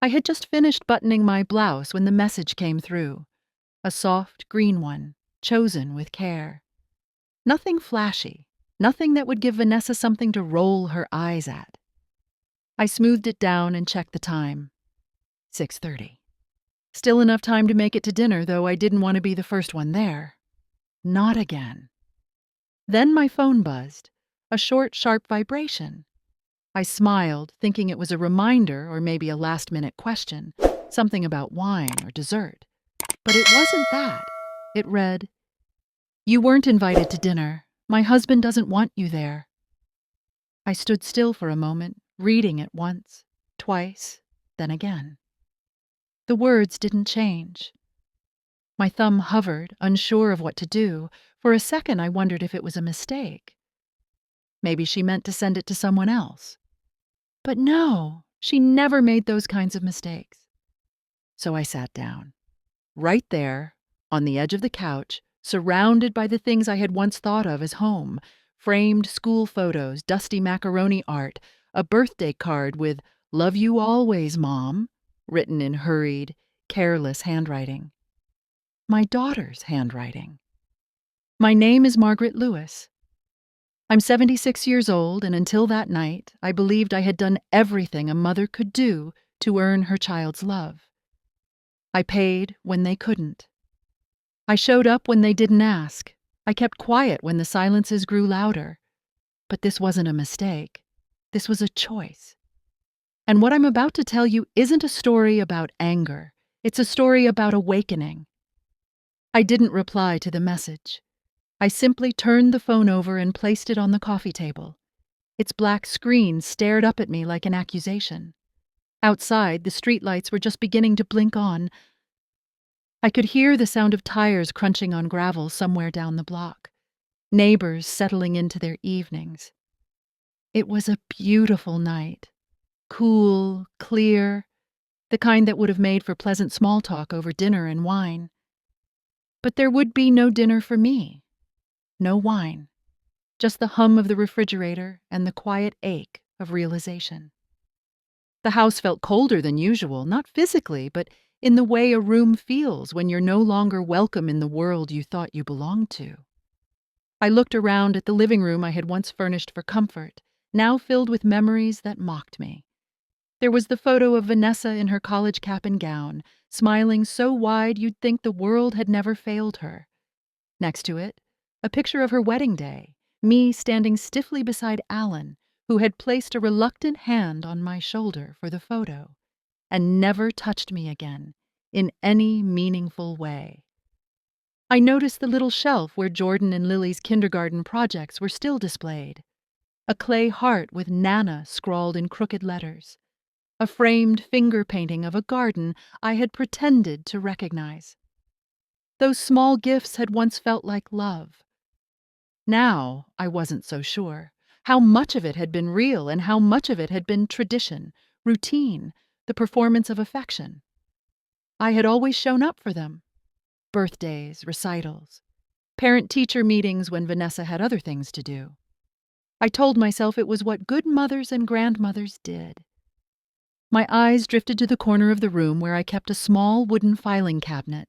I had just finished buttoning my blouse when the message came through. A soft green one, chosen with care. Nothing flashy, nothing that would give Vanessa something to roll her eyes at. I smoothed it down and checked the time. 6:30. Still enough time to make it to dinner, though I didn't want to be the first one there. Not again. Then my phone buzzed, a short, sharp vibration. I smiled, thinking it was a reminder or maybe a last-minute question, something about wine or dessert. But it wasn't that. It read, "You weren't invited to dinner. My husband doesn't want you there." I stood still for a moment, reading it once, twice, then again. The words didn't change. My thumb hovered, unsure of what to do. For a second I wondered if it was a mistake. Maybe she meant to send it to someone else. But no, she never made those kinds of mistakes. So I sat down. Right there, on the edge of the couch, surrounded by the things I had once thought of as home, framed school photos, dusty macaroni art, a birthday card with "Love you always, Mom," written in hurried, careless handwriting. My daughter's handwriting. My name is Margaret Lewis. I'm 76 years old, and until that night, I believed I had done everything a mother could do to earn her child's love. I paid when they couldn't. I showed up when they didn't ask. I kept quiet when the silences grew louder. But this wasn't a mistake. This was a choice. And what I'm about to tell you isn't a story about anger. It's a story about awakening. I didn't reply to the message. I simply turned the phone over and placed it on the coffee table. Its black screen stared up at me like an accusation. Outside, the streetlights were just beginning to blink on. I could hear the sound of tires crunching on gravel somewhere down the block. Neighbors settling into their evenings. It was a beautiful night. Cool, clear, the kind that would have made for pleasant small talk over dinner and wine. But there would be no dinner for me. No wine. Just the hum of the refrigerator and the quiet ache of realization. The house felt colder than usual, not physically, but in the way a room feels when you're no longer welcome in the world you thought you belonged to. I looked around at the living room I had once furnished for comfort, now filled with memories that mocked me. There was the photo of Vanessa in her college cap and gown, smiling so wide you'd think the world had never failed her. Next to it, a picture of her wedding day, me standing stiffly beside Alan, who had placed a reluctant hand on my shoulder for the photo, and never touched me again, in any meaningful way. I noticed the little shelf where Jordan and Lily's kindergarten projects were still displayed. A clay heart with Nana scrawled in crooked letters. A framed finger painting of a garden I had pretended to recognize. Those small gifts had once felt like love. Now I wasn't so sure. How much of it had been real and how much of it had been tradition, routine, the performance of affection. I had always shown up for them. Birthdays, recitals, parent-teacher meetings when Vanessa had other things to do. I told myself it was what good mothers and grandmothers did. My eyes drifted to the corner of the room where I kept a small wooden filing cabinet.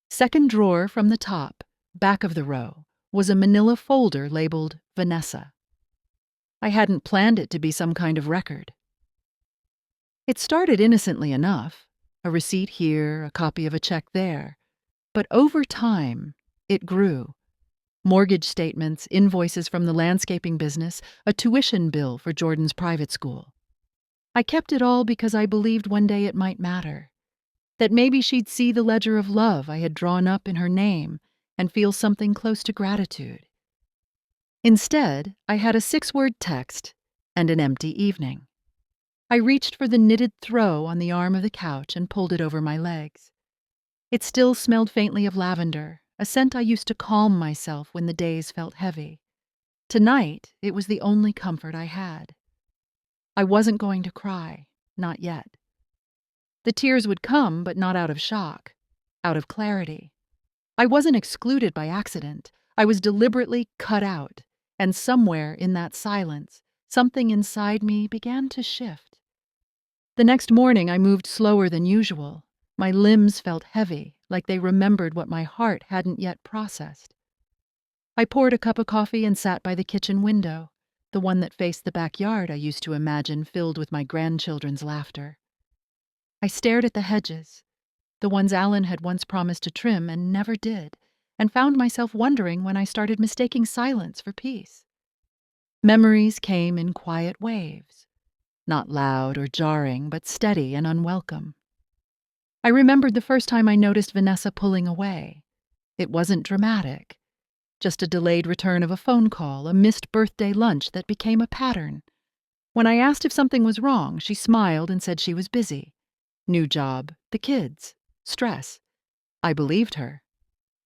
Second drawer from the top, back of the row, was a manila folder labeled Vanessa. I hadn't planned it to be some kind of record. It started innocently enough, a receipt here, a copy of a check there. But over time, it grew. Mortgage statements, invoices from the landscaping business, a tuition bill for Jordan's private school. I kept it all because I believed one day it might matter. That maybe she'd see the ledger of love I had drawn up in her name and feel something close to gratitude. Instead, I had a 6-word text and an empty evening. I reached for the knitted throw on the arm of the couch and pulled it over my legs. It still smelled faintly of lavender, a scent I used to calm myself when the days felt heavy. Tonight, it was the only comfort I had. I wasn't going to cry, not yet. The tears would come, but not out of shock, out of clarity. I wasn't excluded by accident. I was deliberately cut out, and somewhere in that silence, something inside me began to shift. The next morning I moved slower than usual. My limbs felt heavy, like they remembered what my heart hadn't yet processed. I poured a cup of coffee and sat by the kitchen window, the one that faced the backyard I used to imagine filled with my grandchildren's laughter. I stared at the hedges, the ones Alan had once promised to trim and never did, and found myself wondering when I started mistaking silence for peace. Memories came in quiet waves, not loud or jarring, but steady and unwelcome. I remembered the first time I noticed Vanessa pulling away. It wasn't dramatic, just a delayed return of a phone call, a missed birthday lunch that became a pattern. When I asked if something was wrong, she smiled and said she was busy. New job, the kids, stress. I believed her.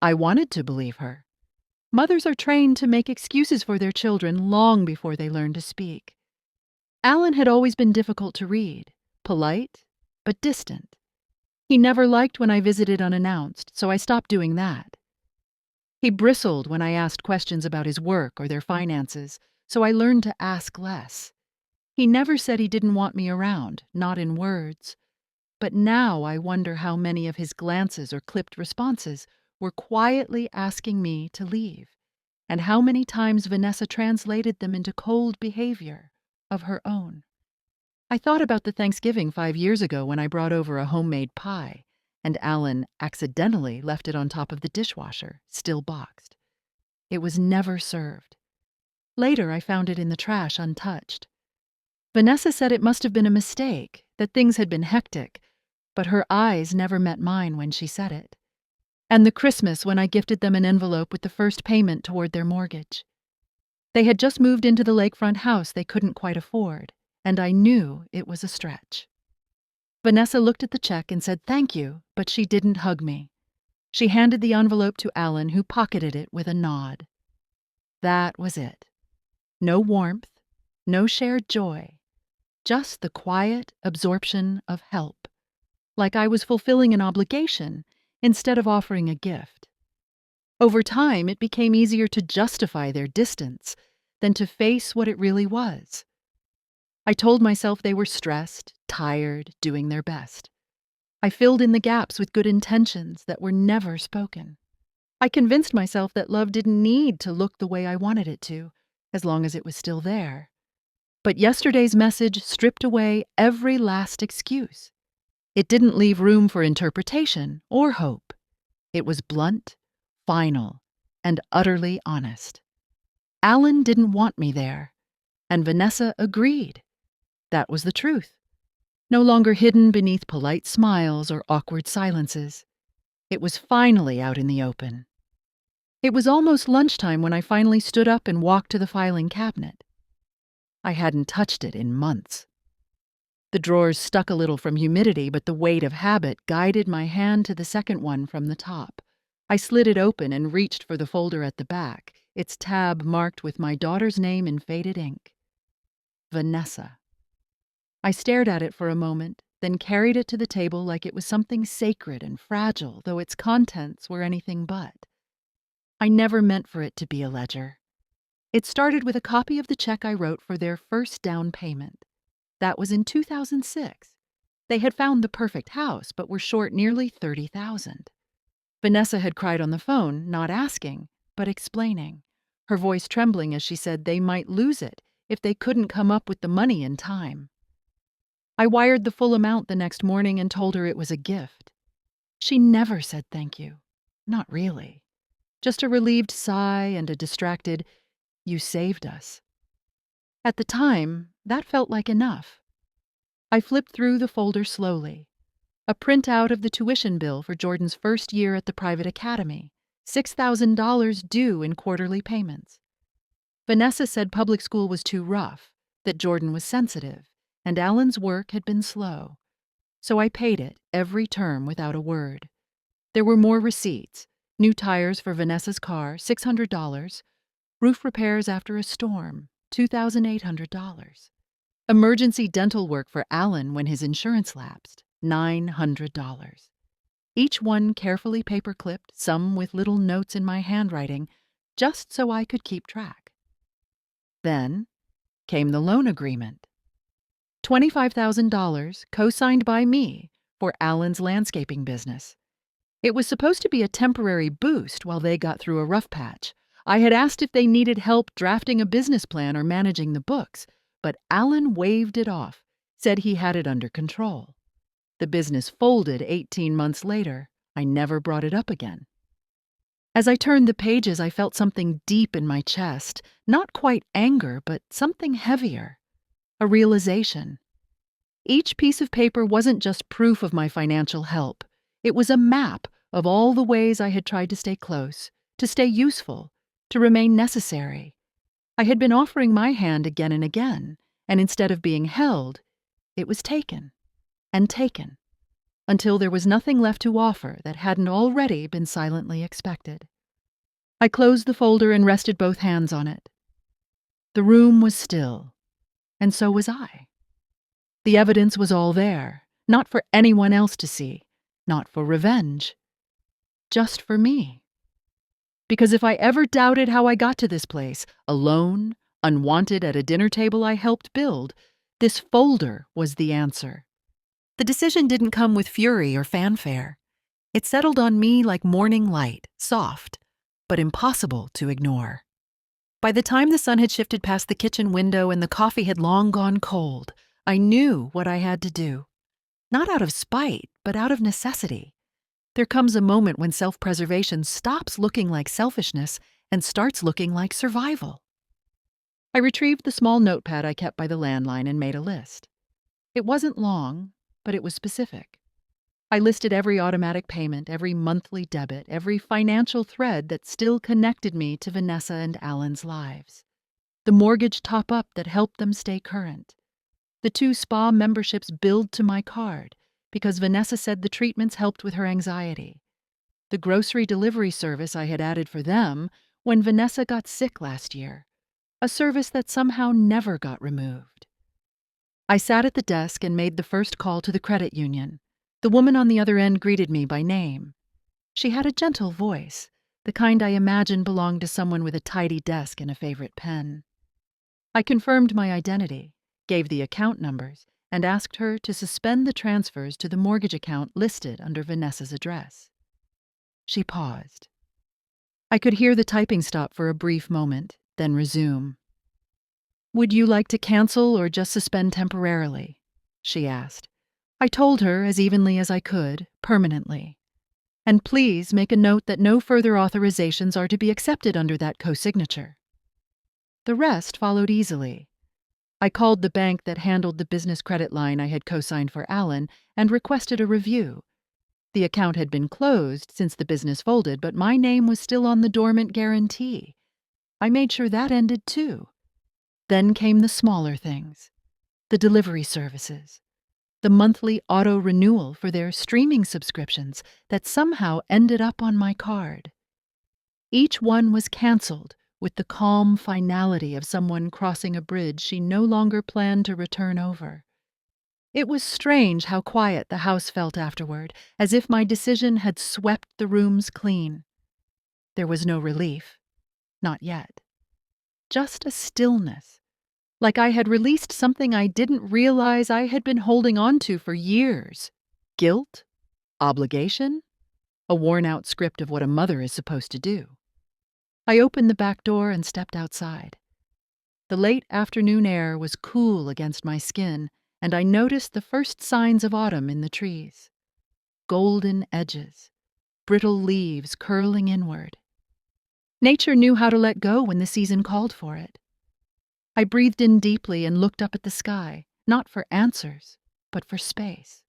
I wanted to believe her. Mothers are trained to make excuses for their children long before they learn to speak. Alan had always been difficult to read, polite, but distant. He never liked when I visited unannounced, so I stopped doing that. He bristled when I asked questions about his work or their finances, so I learned to ask less. He never said he didn't want me around, not in words. But now I wonder how many of his glances or clipped responses were quietly asking me to leave, and how many times Vanessa translated them into cold behavior of her own. I thought about the Thanksgiving 5 years ago when I brought over a homemade pie, and Alan accidentally left it on top of the dishwasher, still boxed. It was never served. Later, I found it in the trash untouched. Vanessa said it must have been a mistake, that things had been hectic, but her eyes never met mine when she said it. And the Christmas when I gifted them an envelope with the first payment toward their mortgage. They had just moved into the lakefront house they couldn't quite afford, and I knew it was a stretch. Vanessa looked at the check and said thank you, but she didn't hug me. She handed the envelope to Alan, who pocketed it with a nod. That was it. No warmth, no shared joy, just the quiet absorption of help, like I was fulfilling an obligation instead of offering a gift. Over time, it became easier to justify their distance than to face what it really was. I told myself they were stressed, tired, doing their best. I filled in the gaps with good intentions that were never spoken. I convinced myself that love didn't need to look the way I wanted it to, as long as it was still there. But yesterday's message stripped away every last excuse. It didn't leave room for interpretation or hope. It was blunt, final, and utterly honest. Alan didn't want me there, and Vanessa agreed. That was the truth. No longer hidden beneath polite smiles or awkward silences. It was finally out in the open. It was almost lunchtime when I finally stood up and walked to the filing cabinet. I hadn't touched it in months. The drawers stuck a little from humidity, but the weight of habit guided my hand to the second one from the top. I slid it open and reached for the folder at the back, its tab marked with my daughter's name in faded ink. Vanessa. I stared at it for a moment, then carried it to the table like it was something sacred and fragile, though its contents were anything but. I never meant for it to be a ledger. It started with a copy of the check I wrote for their first down payment. That was in 2006. They had found the perfect house, but were short nearly $30,000. Vanessa had cried on the phone, not asking, but explaining, her voice trembling as she said they might lose it if they couldn't come up with the money in time. I wired the full amount the next morning and told her it was a gift. She never said thank you. Not really. Just a relieved sigh and a distracted, "You saved us." At the time, that felt like enough. I flipped through the folder slowly. A printout of the tuition bill for Jordan's first year at the private academy, $6,000 due in quarterly payments. Vanessa said public school was too rough, that Jordan was sensitive, and Alan's work had been slow. So I paid it every term without a word. There were more receipts: new tires for Vanessa's car, $600, roof repairs after a storm, $2,800, emergency dental work for Alan when his insurance lapsed, $900. Each one carefully paper-clipped, some with little notes in my handwriting, just so I could keep track. Then came the loan agreement. $25,000 co-signed by me for Alan's landscaping business. It was supposed to be a temporary boost while they got through a rough patch. I had asked if they needed help drafting a business plan or managing the books, but Alan waved it off, said he had it under control. The business folded 18 months later. I never brought it up again. As I turned the pages, I felt something deep in my chest, not quite anger, but something heavier, a realization. Each piece of paper wasn't just proof of my financial help. It was a map of all the ways I had tried to stay close, to stay useful, to remain necessary. I had been offering my hand again and again, and instead of being held, it was taken and taken, until there was nothing left to offer that hadn't already been silently expected. I closed the folder and rested both hands on it. The room was still, and so was I. The evidence was all there, not for anyone else to see, not for revenge, just for me. Because if I ever doubted how I got to this place, alone, unwanted at a dinner table I helped build, this folder was the answer. The decision didn't come with fury or fanfare. It settled on me like morning light, soft, but impossible to ignore. By the time the sun had shifted past the kitchen window and the coffee had long gone cold, I knew what I had to do. Not out of spite, but out of necessity. There comes a moment when self-preservation stops looking like selfishness and starts looking like survival. I retrieved the small notepad I kept by the landline and made a list. It wasn't long, but it was specific. I listed every automatic payment, every monthly debit, every financial thread that still connected me to Vanessa and Alan's lives. The mortgage top-up that helped them stay current. The 2 spa memberships billed to my card because Vanessa said the treatments helped with her anxiety. The grocery delivery service I had added for them when Vanessa got sick last year, a service that somehow never got removed. I sat at the desk and made the first call to the credit union. The woman on the other end greeted me by name. She had a gentle voice, the kind I imagine belonged to someone with a tidy desk and a favorite pen. I confirmed my identity, gave the account numbers, and asked her to suspend the transfers to the mortgage account listed under Vanessa's address. She paused. I could hear the typing stop for a brief moment, then resume. "Would you like to cancel or just suspend temporarily?" she asked. I told her as evenly as I could, permanently. And please make a note that no further authorizations are to be accepted under that co-signature. The rest followed easily. I called the bank that handled the business credit line I had co-signed for Alan and requested a review. The account had been closed since the business folded, but my name was still on the dormant guarantee. I made sure that ended too. Then came the smaller things, the delivery services, the monthly auto-renewal for their streaming subscriptions that somehow ended up on my card. Each one was canceled with the calm finality of someone crossing a bridge she no longer planned to return over. It was strange how quiet the house felt afterward, as if my decision had swept the rooms clean. There was no relief. Not yet. Just a stillness. Like I had released something I didn't realize I had been holding on to for years. Guilt? Obligation? A worn-out script of what a mother is supposed to do. I opened the back door and stepped outside. The late afternoon air was cool against my skin, and I noticed the first signs of autumn in the trees. Golden edges, brittle leaves curling inward. Nature knew how to let go when the season called for it. I breathed in deeply and looked up at the sky, not for answers, but for space.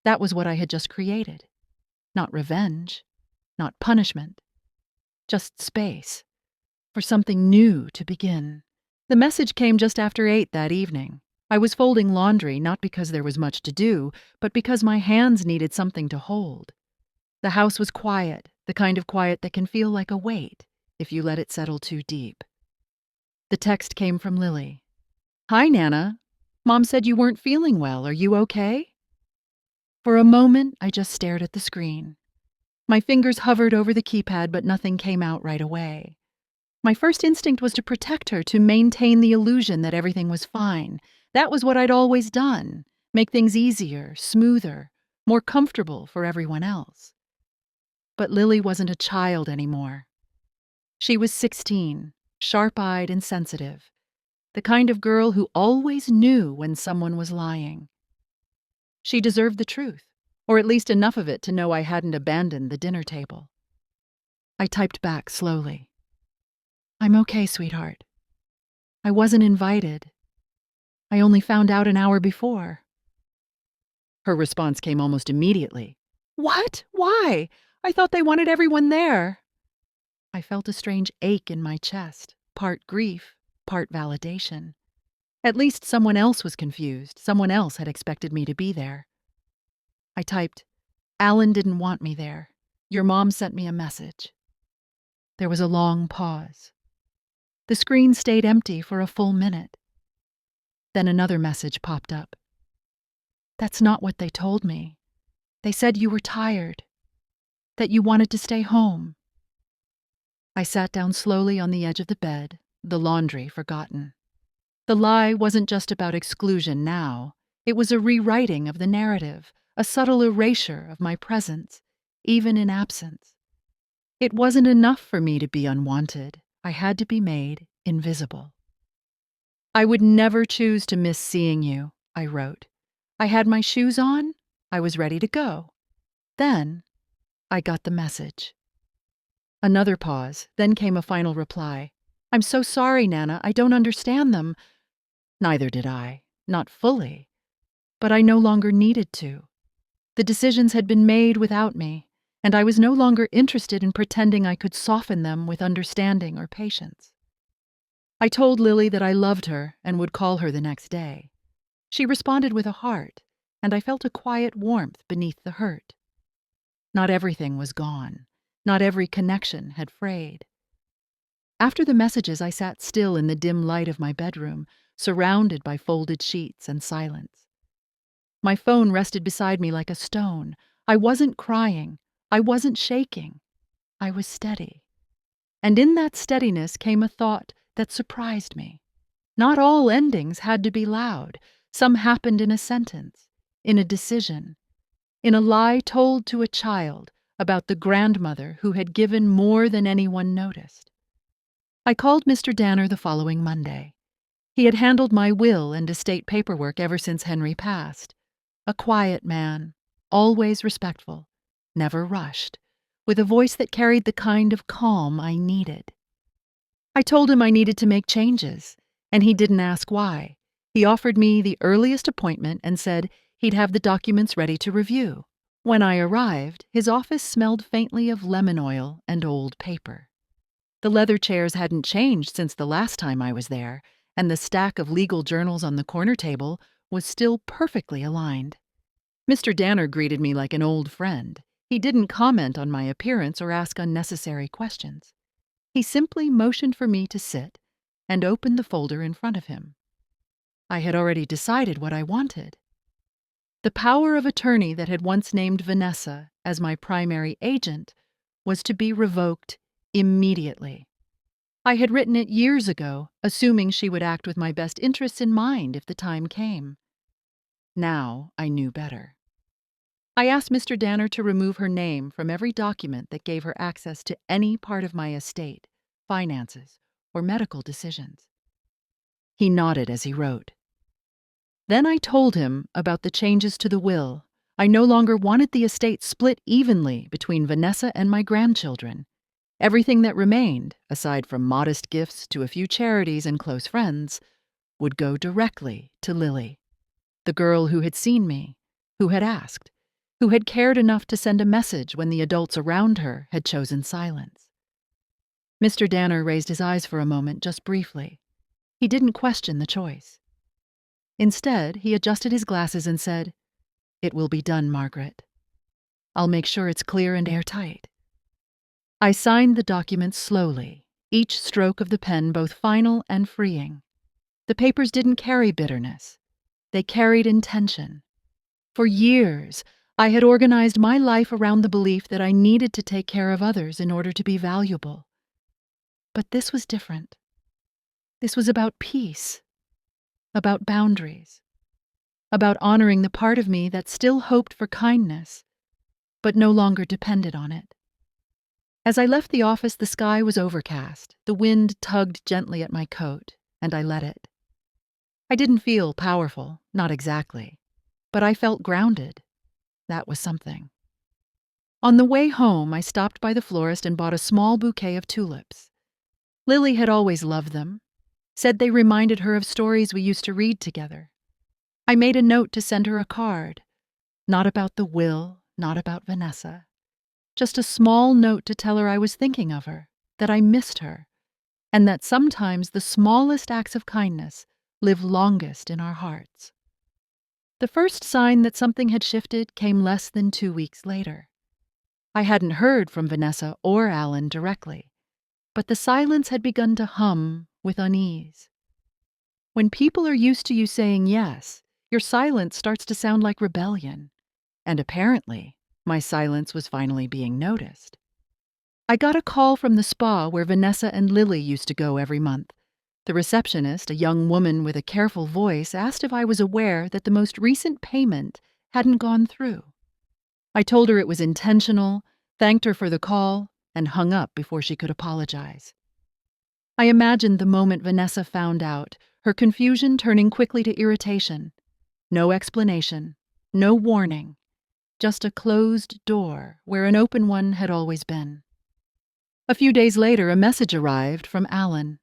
That was what I had just created. Not revenge, not punishment, just space, for something new to begin. The message came just after 8 that evening. I was folding laundry, not because there was much to do, but because my hands needed something to hold. The house was quiet, the kind of quiet that can feel like a weight if you let it settle too deep. The text came from Lily. "Hi, Nana. Mom said you weren't feeling well. Are you okay?" For a moment, I just stared at the screen. My fingers hovered over the keypad, but nothing came out right away. My first instinct was to protect her, to maintain the illusion that everything was fine, That was what I'd always done, make things easier, smoother, more comfortable for everyone else. But Lily wasn't a child anymore. She was 16, sharp-eyed and sensitive, the kind of girl who always knew when someone was lying. She deserved the truth, or at least enough of it to know I hadn't abandoned the dinner table. I typed back slowly. "I'm okay, sweetheart. I wasn't invited. I only found out an hour before." Her response came almost immediately. "What? Why? I thought they wanted everyone there." I felt a strange ache in my chest, part grief, part validation. At least someone else was confused. Someone else had expected me to be there. I typed, "Alan didn't want me there. Your mom sent me a message." There was a long pause. The screen stayed empty for a full minute. Then another message popped up. "That's not what they told me. They said you were tired, that you wanted to stay home." I sat down slowly on the edge of the bed, the laundry forgotten. The lie wasn't just about exclusion now. It was a rewriting of the narrative, a subtle erasure of my presence, even in absence. It wasn't enough for me to be unwanted. I had to be made invisible. "I would never choose to miss seeing you," I wrote. I had my shoes on. I was ready to go. Then I got the message. Another pause, then came a final reply. "I'm so sorry, Nana. I don't understand them." Neither did I. Not fully. But I no longer needed to. The decisions had been made without me, and I was no longer interested in pretending I could soften them with understanding or patience. I told Lily that I loved her and would call her the next day. She responded with a heart, and I felt a quiet warmth beneath the hurt. Not everything was gone. Not every connection had frayed. After the messages, I sat still in the dim light of my bedroom, surrounded by folded sheets and silence. My phone rested beside me like a stone. I wasn't crying. I wasn't shaking. I was steady. And in that steadiness came a thought that surprised me. Not all endings had to be loud. Some happened in a sentence, in a decision, in a lie told to a child about the grandmother who had given more than anyone noticed. I called Mr. Danner the following Monday. He had handled my will and estate paperwork ever since Henry passed. A quiet man, always respectful, never rushed, with a voice that carried the kind of calm I needed. I told him I needed to make changes, and he didn't ask why. He offered me the earliest appointment and said he'd have the documents ready to review. When I arrived, his office smelled faintly of lemon oil and old paper. The leather chairs hadn't changed since the last time I was there, and the stack of legal journals on the corner table was still perfectly aligned. Mr. Danner greeted me like an old friend. He didn't comment on my appearance or ask unnecessary questions. He simply motioned for me to sit and opened the folder in front of him. I had already decided what I wanted. The power of attorney that had once named Vanessa as my primary agent was to be revoked immediately. I had written it years ago, assuming she would act with my best interests in mind if the time came. Now I knew better. I asked Mr. Danner to remove her name from every document that gave her access to any part of my estate, finances, or medical decisions. He nodded as he wrote. Then I told him about the changes to the will. I no longer wanted the estate split evenly between Vanessa and my grandchildren. Everything that remained, aside from modest gifts to a few charities and close friends, would go directly to Lily, the girl who had seen me, who had asked, who had cared enough to send a message when the adults around her had chosen silence. Mr. Danner raised his eyes for a moment, just briefly. He didn't question the choice. Instead, he adjusted his glasses and said, "It will be done, Margaret. I'll make sure it's clear and airtight." I signed the document slowly, each stroke of the pen both final and freeing. The papers didn't carry bitterness. They carried intention. For years, I had organized my life around the belief that I needed to take care of others in order to be valuable. But this was different. This was about peace. about boundaries, about honoring the part of me that still hoped for kindness, but no longer depended on it. As I left the office, the sky was overcast, the wind tugged gently at my coat, and I let it. I didn't feel powerful, not exactly, but I felt grounded. That was something. On the way home, I stopped by the florist and bought a small bouquet of tulips. Lily had always loved them, said they reminded her of stories we used to read together. I made a note to send her a card, not about the will, not about Vanessa. Just a small note to tell her I was thinking of her, that I missed her, and that sometimes the smallest acts of kindness live longest in our hearts. The first sign that something had shifted came less than 2 weeks later. I hadn't heard from Vanessa or Alan directly, but the silence had begun to hum with unease. When people are used to you saying yes, your silence starts to sound like rebellion, and apparently, my silence was finally being noticed. I got a call from the spa where Vanessa and Lily used to go every month. The receptionist, a young woman with a careful voice, asked if I was aware that the most recent payment hadn't gone through. I told her it was intentional, thanked her for the call, and hung up before she could apologize. I imagined the moment Vanessa found out, her confusion turning quickly to irritation. No explanation, no warning. Just a closed door where an open one had always been. A few days later, a message arrived from Alan.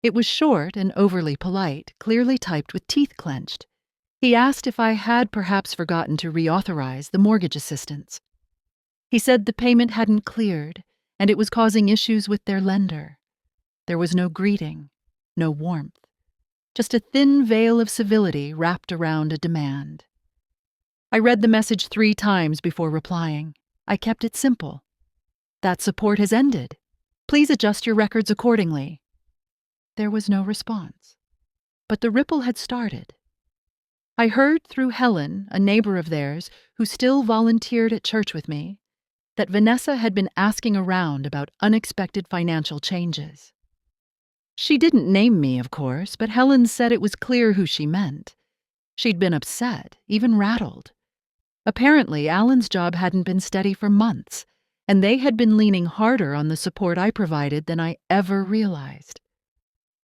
It was short and overly polite, clearly typed with teeth clenched. He asked if I had perhaps forgotten to reauthorize the mortgage assistance. He said the payment hadn't cleared, and it was causing issues with their lender. There was no greeting, no warmth, just a thin veil of civility wrapped around a demand. I read the message 3 times before replying. I kept it simple. That support has ended. Please adjust your records accordingly. There was no response. But the ripple had started. I heard through Helen, a neighbor of theirs, who still volunteered at church with me, that Vanessa had been asking around about unexpected financial changes. She didn't name me, of course, but Helen said it was clear who she meant. She'd been upset, even rattled. Apparently, Alan's job hadn't been steady for months, and they had been leaning harder on the support I provided than I ever realized.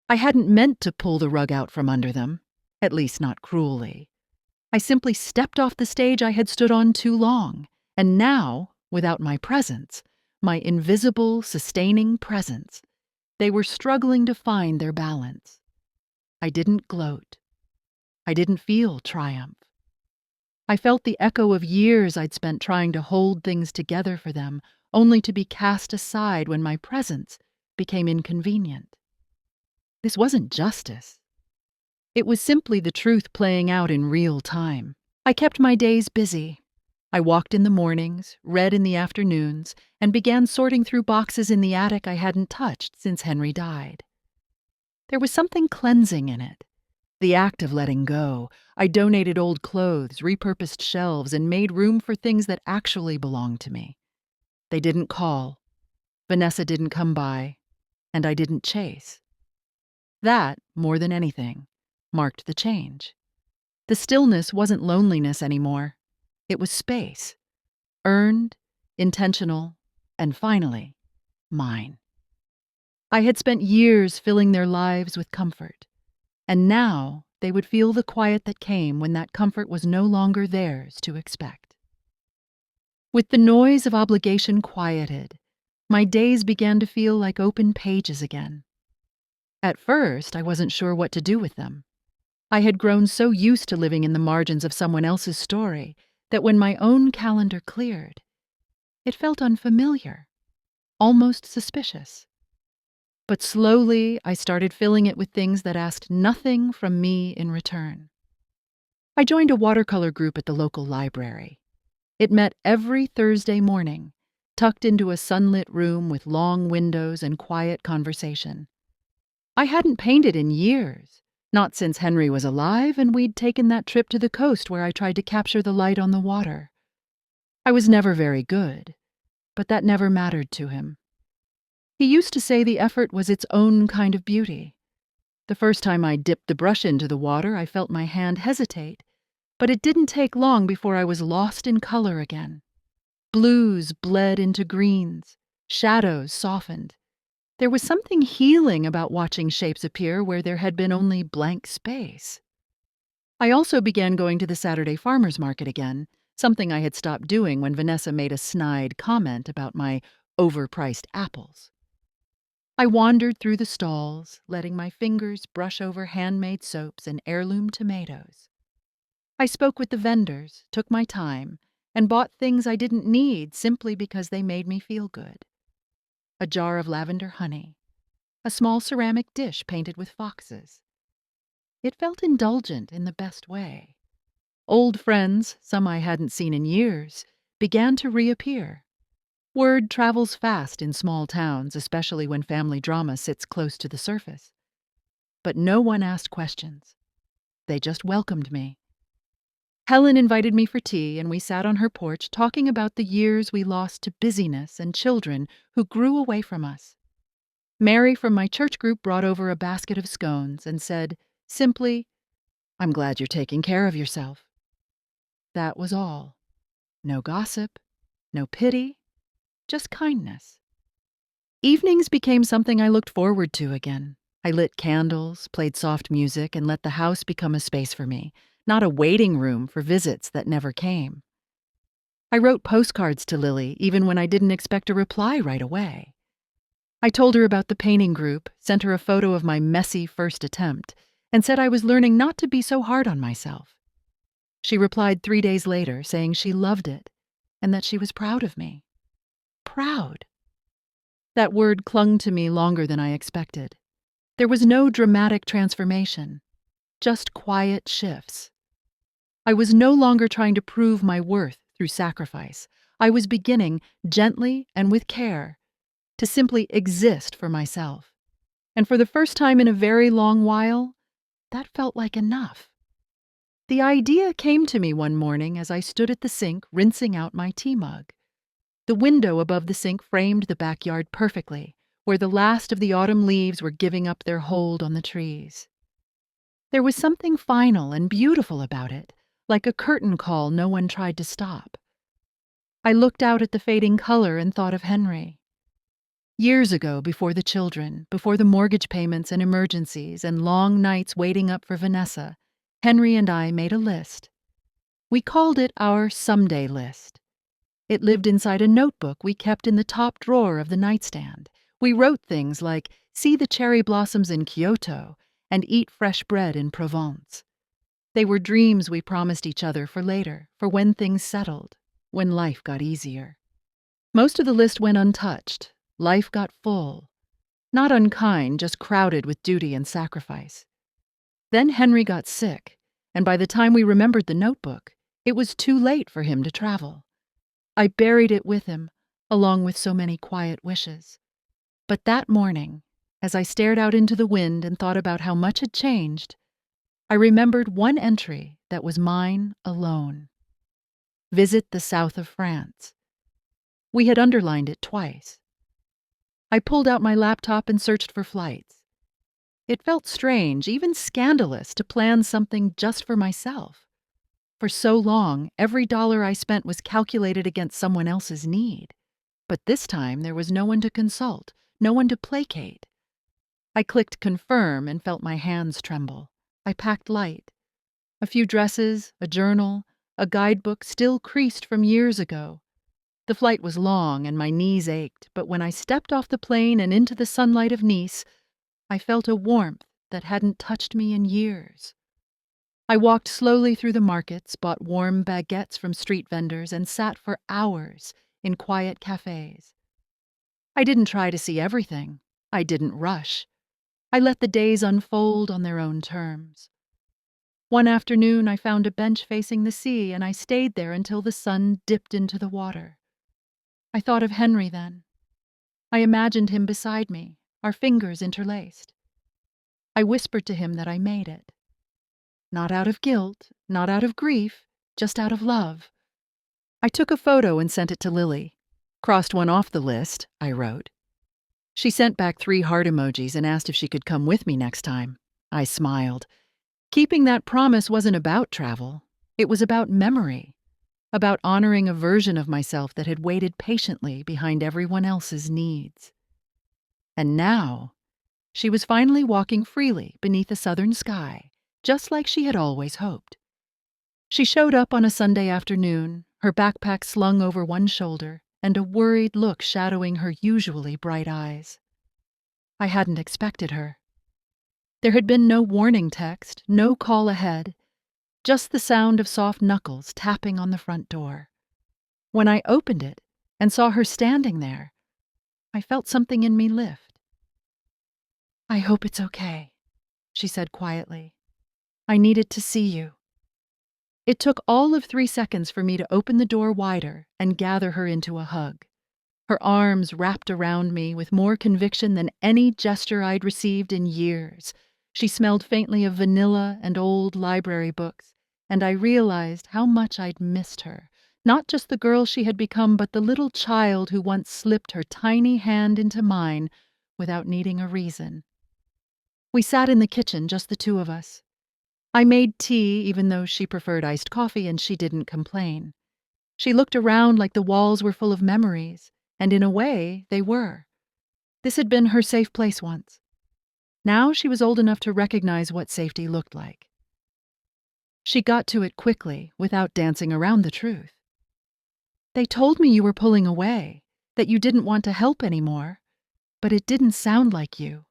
I hadn't meant to pull the rug out from under them, at least not cruelly. I simply stepped off the stage I had stood on too long, and now, without my presence, my invisible, sustaining presence, they were struggling to find their balance. I didn't gloat. I didn't feel triumph. I felt the echo of years I'd spent trying to hold things together for them, only to be cast aside when my presence became inconvenient. This wasn't justice. It was simply the truth playing out in real time. I kept my days busy. I walked in the mornings, read in the afternoons, and began sorting through boxes in the attic I hadn't touched since Henry died. There was something cleansing in it. The act of letting go. I donated old clothes, repurposed shelves, and made room for things that actually belonged to me. They didn't call. Vanessa didn't come by. And I didn't chase. That, more than anything, marked the change. The stillness wasn't loneliness anymore. It was space. Earned, intentional, and finally, mine. I had spent years filling their lives with comfort. And now they would feel the quiet that came when that comfort was no longer theirs to expect. With the noise of obligation quieted, my days began to feel like open pages again. At first, I wasn't sure what to do with them. I had grown so used to living in the margins of someone else's story that when my own calendar cleared, it felt unfamiliar, almost suspicious. But slowly, I started filling it with things that asked nothing from me in return. I joined a watercolor group at the local library. It met every Thursday morning, tucked into a sunlit room with long windows and quiet conversation. I hadn't painted in years, not since Henry was alive and we'd taken that trip to the coast where I tried to capture the light on the water. I was never very good, but that never mattered to him. He used to say the effort was its own kind of beauty. The first time I dipped the brush into the water, I felt my hand hesitate, but it didn't take long before I was lost in color again. Blues bled into greens, shadows softened. There was something healing about watching shapes appear where there had been only blank space. I also began going to the Saturday farmers market again, something I had stopped doing when Vanessa made a snide comment about my overpriced apples. I wandered through the stalls, letting my fingers brush over handmade soaps and heirloom tomatoes. I spoke with the vendors, took my time, and bought things I didn't need simply because they made me feel good. A jar of lavender honey, a small ceramic dish painted with foxes. It felt indulgent in the best way. Old friends, some I hadn't seen in years, began to reappear. Word travels fast in small towns, especially when family drama sits close to the surface. But no one asked questions. They just welcomed me. Helen invited me for tea, and we sat on her porch talking about the years we lost to busyness and children who grew away from us. Mary from my church group brought over a basket of scones and said, simply, "I'm glad you're taking care of yourself." That was all. No gossip, no pity, just kindness. Evenings became something I looked forward to again. I lit candles, played soft music, and let the house become a space for me, not a waiting room for visits that never came. I wrote postcards to Lily even when I didn't expect a reply right away. I told her about the painting group, sent her a photo of my messy first attempt, and said I was learning not to be so hard on myself. She replied 3 days later saying she loved it and that she was proud of me. Proud. That word clung to me longer than I expected. There was no dramatic transformation, just quiet shifts. I was no longer trying to prove my worth through sacrifice. I was beginning, gently and with care, to simply exist for myself. And for the first time in a very long while, that felt like enough. The idea came to me one morning as I stood at the sink rinsing out my tea mug. The window above the sink framed the backyard perfectly, where the last of the autumn leaves were giving up their hold on the trees. There was something final and beautiful about it, like a curtain call no one tried to stop. I looked out at the fading color and thought of Henry. Years ago, before the children, before the mortgage payments and emergencies and long nights waiting up for Vanessa, Henry and I made a list. We called it our someday list. It lived inside a notebook we kept in the top drawer of the nightstand. We wrote things like, "See the cherry blossoms in Kyoto," and "Eat fresh bread in Provence." They were dreams we promised each other for later, for when things settled, when life got easier. Most of the list went untouched. Life got full. Not unkind, just crowded with duty and sacrifice. Then Henry got sick, and by the time we remembered the notebook, it was too late for him to travel. I buried it with him, along with so many quiet wishes. But that morning, as I stared out into the wind and thought about how much had changed, I remembered one entry that was mine alone. Visit the south of France. We had underlined it twice. I pulled out my laptop and searched for flights. It felt strange, even scandalous, to plan something just for myself. For so long, every dollar I spent was calculated against someone else's need. But this time, there was no one to consult, no one to placate. I clicked confirm and felt my hands tremble. I packed light. A few dresses, a journal, a guidebook still creased from years ago. The flight was long and my knees ached, but when I stepped off the plane and into the sunlight of Nice, I felt a warmth that hadn't touched me in years. I walked slowly through the markets, bought warm baguettes from street vendors, and sat for hours in quiet cafes. I didn't try to see everything. I didn't rush. I let the days unfold on their own terms. One afternoon, I found a bench facing the sea, and I stayed there until the sun dipped into the water. I thought of Henry then. I imagined him beside me, our fingers interlaced. I whispered to him that I made it. Not out of guilt, not out of grief, just out of love. I took a photo and sent it to Lily. "Crossed one off the list," I wrote. She sent back 3 heart emojis and asked if she could come with me next time. I smiled. Keeping that promise wasn't about travel. It was about memory, about honoring a version of myself that had waited patiently behind everyone else's needs. And now, she was finally walking freely beneath a southern sky, just like she had always hoped. She showed up on a Sunday afternoon, her backpack slung over one shoulder, and a worried look shadowing her usually bright eyes. I hadn't expected her. There had been no warning text, no call ahead, just the sound of soft knuckles tapping on the front door. When I opened it and saw her standing there, I felt something in me lift. "I hope it's okay," she said quietly. "I needed to see you." It took all of 3 seconds for me to open the door wider and gather her into a hug. Her arms wrapped around me with more conviction than any gesture I'd received in years. She smelled faintly of vanilla and old library books, and I realized how much I'd missed her. Not just the girl she had become, but the little child who once slipped her tiny hand into mine without needing a reason. We sat in the kitchen, just the two of us. I made tea, even though she preferred iced coffee, and she didn't complain. She looked around like the walls were full of memories, and in a way, they were. This had been her safe place once. Now she was old enough to recognize what safety looked like. She got to it quickly, without dancing around the truth. "They told me you were pulling away, that you didn't want to help anymore, but it didn't sound like you."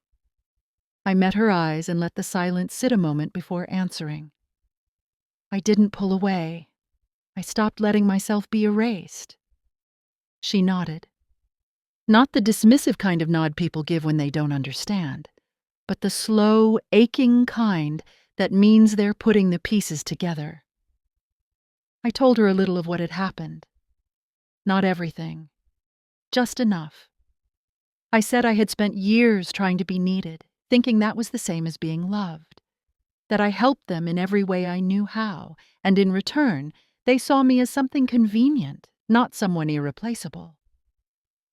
I met her eyes and let the silence sit a moment before answering. "I didn't pull away. I stopped letting myself be erased." She nodded. Not the dismissive kind of nod people give when they don't understand, but the slow, aching kind that means they're putting the pieces together. I told her a little of what had happened. Not everything. Just enough. I said I had spent years trying to be needed, thinking that was the same as being loved. That I helped them in every way I knew how, and in return, they saw me as something convenient, not someone irreplaceable.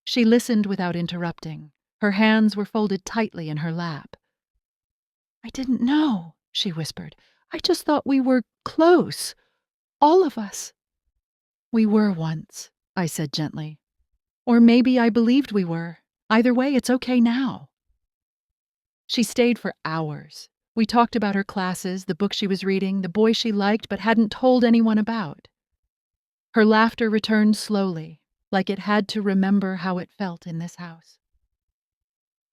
She listened without interrupting. Her hands were folded tightly in her lap. "I didn't know," she whispered. "I just thought we were close. All of us." "We were once," I said gently. "Or maybe I believed we were. Either way, it's okay now." She stayed for hours. We talked about her classes, the book she was reading, the boy she liked but hadn't told anyone about. Her laughter returned slowly, like it had to remember how it felt in this house.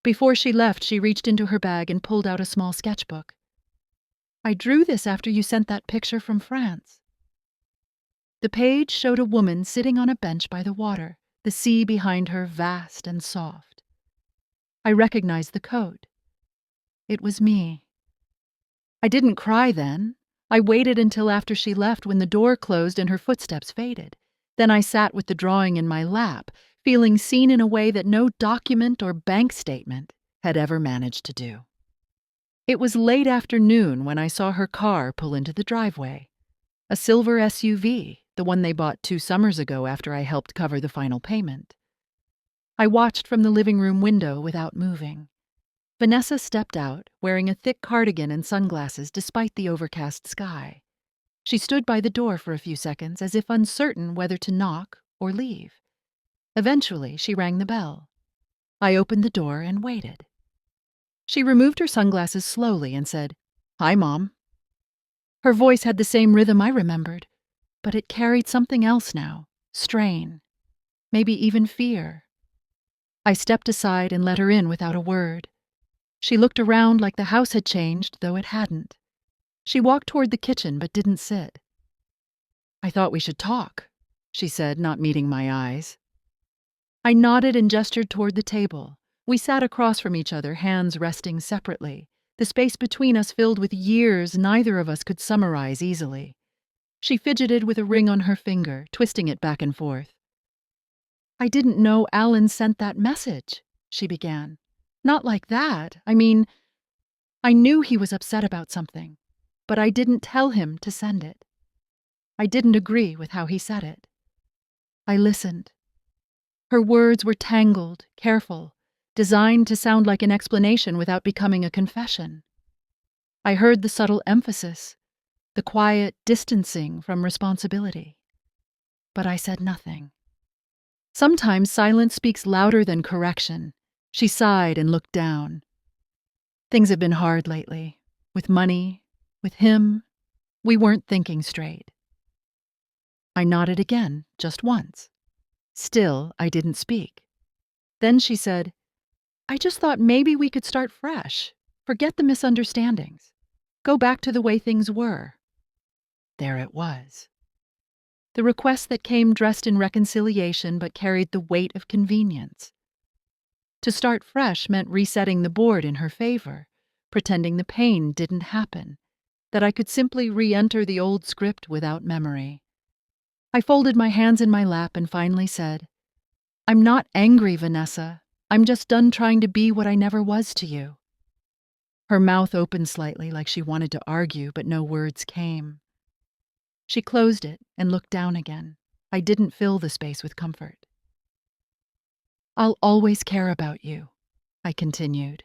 Before she left, she reached into her bag and pulled out a small sketchbook. "I drew this after you sent that picture from France." The page showed a woman sitting on a bench by the water, the sea behind her vast and soft. I recognized the coat. It was me. I didn't cry then. I waited until after she left, when the door closed and her footsteps faded. Then I sat with the drawing in my lap, feeling seen in a way that no document or bank statement had ever managed to do. It was late afternoon when I saw her car pull into the driveway. A silver SUV, the one they bought 2 summers ago after I helped cover the final payment. I watched from the living room window without moving. Vanessa stepped out, wearing a thick cardigan and sunglasses despite the overcast sky. She stood by the door for a few seconds, as if uncertain whether to knock or leave. Eventually, she rang the bell. I opened the door and waited. She removed her sunglasses slowly and said, "Hi, Mom." Her voice had the same rhythm I remembered, but it carried something else now, strain, maybe even fear. I stepped aside and let her in without a word. She looked around like the house had changed, though it hadn't. She walked toward the kitchen but didn't sit. "I thought we should talk," she said, not meeting my eyes. I nodded and gestured toward the table. We sat across from each other, hands resting separately, the space between us filled with years neither of us could summarize easily. She fidgeted with a ring on her finger, twisting it back and forth. "I didn't know Alan sent that message," she began. "Not like that. I mean, I knew he was upset about something, but I didn't tell him to send it. I didn't agree with how he said it." I listened. Her words were tangled, careful, designed to sound like an explanation without becoming a confession. I heard the subtle emphasis, the quiet distancing from responsibility. But I said nothing. Sometimes silence speaks louder than correction. She sighed and looked down. Things have been hard lately. With money, with him, we weren't thinking straight. I nodded again, just once. Still, I didn't speak. Then she said, I just thought maybe we could start fresh. Forget the misunderstandings. Go back to the way things were. There it was. The request that came dressed in reconciliation but carried the weight of convenience. To start fresh meant resetting the board in her favor, pretending the pain didn't happen, that I could simply re-enter the old script without memory. I folded my hands in my lap and finally said, I'm not angry, Vanessa. I'm just done trying to be what I never was to you. Her mouth opened slightly like she wanted to argue, but no words came. She closed it and looked down again. I didn't fill the space with comfort. I'll always care about you, I continued.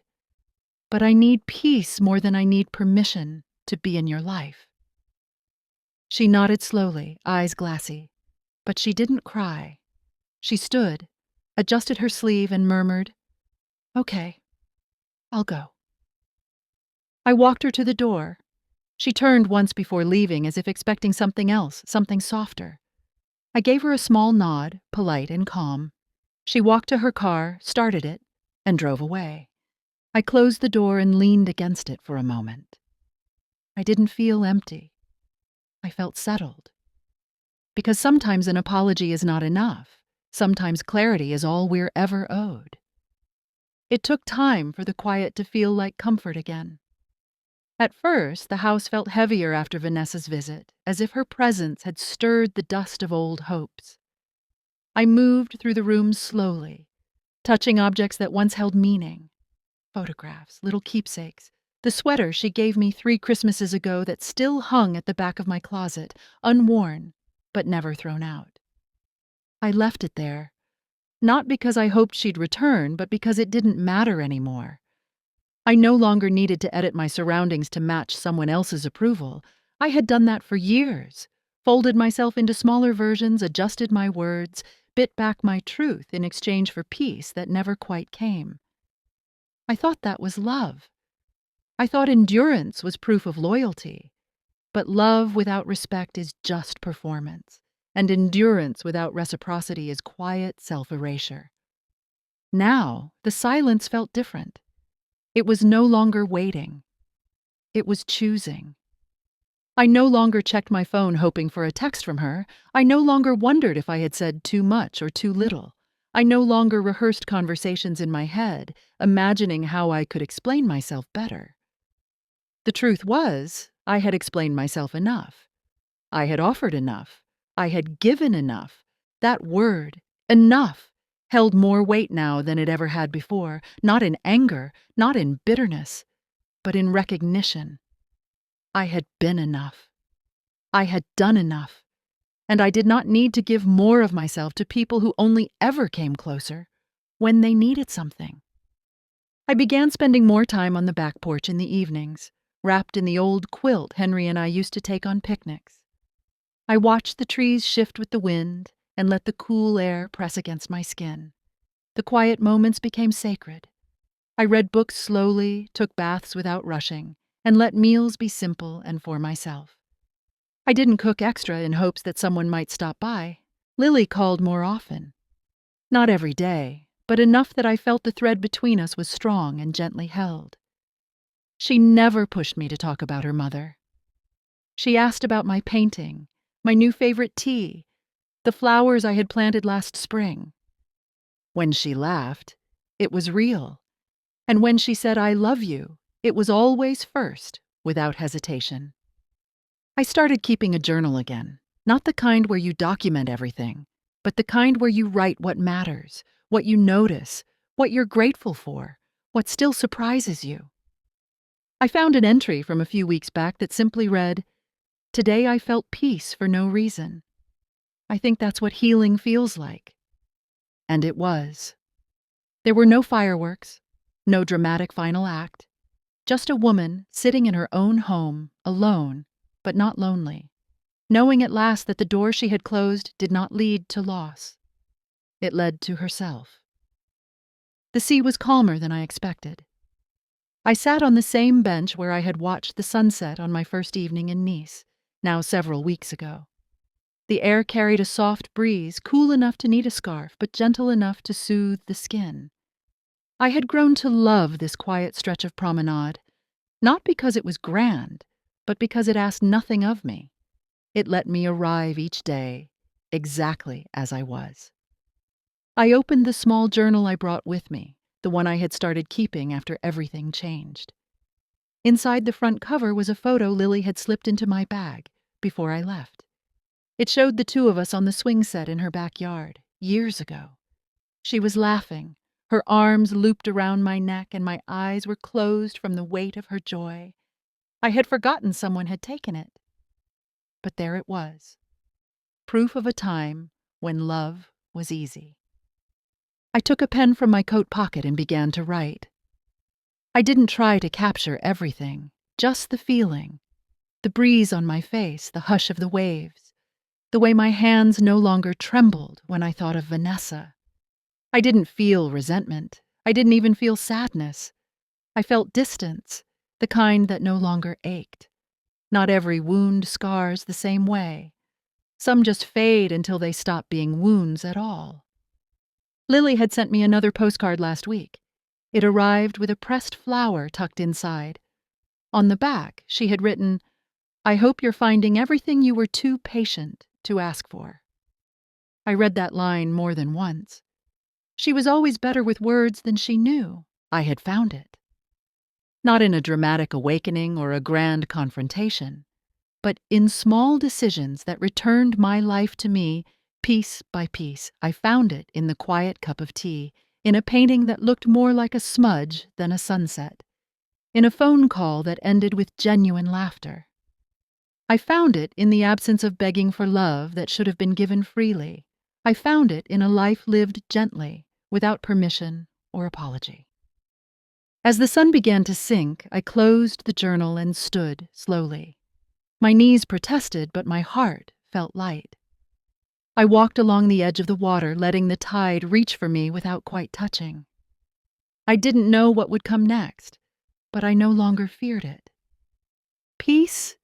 But I need peace more than I need permission to be in your life. She nodded slowly, eyes glassy, but she didn't cry. She stood, adjusted her sleeve, and murmured, Okay, I'll go. I walked her to the door. She turned once before leaving as if expecting something else, something softer. I gave her a small nod, polite and calm. She walked to her car, started it, and drove away. I closed the door and leaned against it for a moment. I didn't feel empty. I felt settled. Because sometimes an apology is not enough. Sometimes clarity is all we're ever owed. It took time for the quiet to feel like comfort again. At first, the house felt heavier after Vanessa's visit, as if her presence had stirred the dust of old hopes. I moved through the rooms slowly, touching objects that once held meaning. Photographs, little keepsakes, the sweater she gave me 3 Christmases ago that still hung at the back of my closet, unworn, but never thrown out. I left it there, not because I hoped she'd return, but because it didn't matter anymore. I no longer needed to edit my surroundings to match someone else's approval. I had done that for years, folded myself into smaller versions, adjusted my words, bit back my truth in exchange for peace that never quite came. I thought that was love. I thought endurance was proof of loyalty. But love without respect is just performance, and endurance without reciprocity is quiet self-erasure. Now, the silence felt different. It was no longer waiting. It was choosing. I no longer checked my phone hoping for a text from her. I no longer wondered if I had said too much or too little. I no longer rehearsed conversations in my head, imagining how I could explain myself better. The truth was, I had explained myself enough. I had offered enough. I had given enough. That word, enough, held more weight now than it ever had before, not in anger, not in bitterness, but in recognition. I had been enough. I had done enough, and I did not need to give more of myself to people who only ever came closer when they needed something. I began spending more time on the back porch in the evenings, wrapped in the old quilt Henry and I used to take on picnics. I watched the trees shift with the wind and let the cool air press against my skin. The quiet moments became sacred. I read books slowly, took baths without rushing, and let meals be simple and for myself. I didn't cook extra in hopes that someone might stop by. Lily called more often. Not every day, but enough that I felt the thread between us was strong and gently held. She never pushed me to talk about her mother. She asked about my painting, my new favorite tea, the flowers I had planted last spring. When she laughed, it was real. And when she said, I love you, it was always first, without hesitation. I started keeping a journal again, not the kind where you document everything, but the kind where you write what matters, what you notice, what you're grateful for, what still surprises you. I found an entry from a few weeks back that simply read, Today I felt peace for no reason. I think that's what healing feels like. And it was. There were no fireworks, no dramatic final act, Just a woman sitting in her own home, alone, but not lonely, knowing at last that the door she had closed did not lead to loss. It led to herself. The sea was calmer than I expected. I sat on the same bench where I had watched the sunset on my first evening in Nice, now several weeks ago. The air carried a soft breeze, cool enough to need a scarf, but gentle enough to soothe the skin. I had grown to love this quiet stretch of promenade, not because it was grand, but because it asked nothing of me. It let me arrive each day, exactly as I was. I opened the small journal I brought with me, the one I had started keeping after everything changed. Inside the front cover was a photo Lily had slipped into my bag before I left. It showed the two of us on the swing set in her backyard, years ago. She was laughing, her arms looped around my neck, and my eyes were closed from the weight of her joy. I had forgotten someone had taken it. But there it was, proof of a time when love was easy. I took a pen from my coat pocket and began to write. I didn't try to capture everything, just the feeling, the breeze on my face, the hush of the waves, the way my hands no longer trembled when I thought of Vanessa. I didn't feel resentment. I didn't even feel sadness. I felt distance, the kind that no longer ached. Not every wound scars the same way. Some just fade until they stop being wounds at all. Lily had sent me another postcard last week. It arrived with a pressed flower tucked inside. On the back, she had written, "I hope you're finding everything you were too patient to ask for." I read that line more than once. She was always better with words than she knew. I had found it. Not in a dramatic awakening or a grand confrontation, but in small decisions that returned my life to me piece by piece. I found it in the quiet cup of tea, in a painting that looked more like a smudge than a sunset, in a phone call that ended with genuine laughter. I found it in the absence of begging for love that should have been given freely. I found it in a life lived gently, without permission or apology. As the sun began to sink, I closed the journal and stood slowly. My knees protested, but my heart felt light. I walked along the edge of the water, letting the tide reach for me without quite touching. I didn't know what would come next, but I no longer feared it. Peace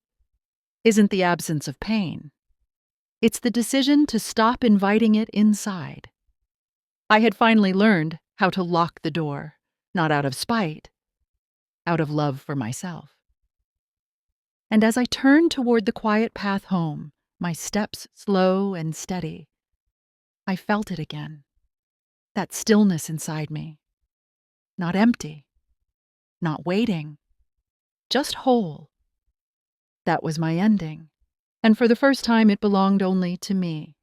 isn't the absence of pain. It's the decision to stop inviting it inside. I had finally learned how to lock the door, not out of spite, out of love for myself. And as I turned toward the quiet path home, my steps slow and steady, I felt it again, that stillness inside me. Not empty, not waiting, just whole. That was my ending, and for the first time it belonged only to me.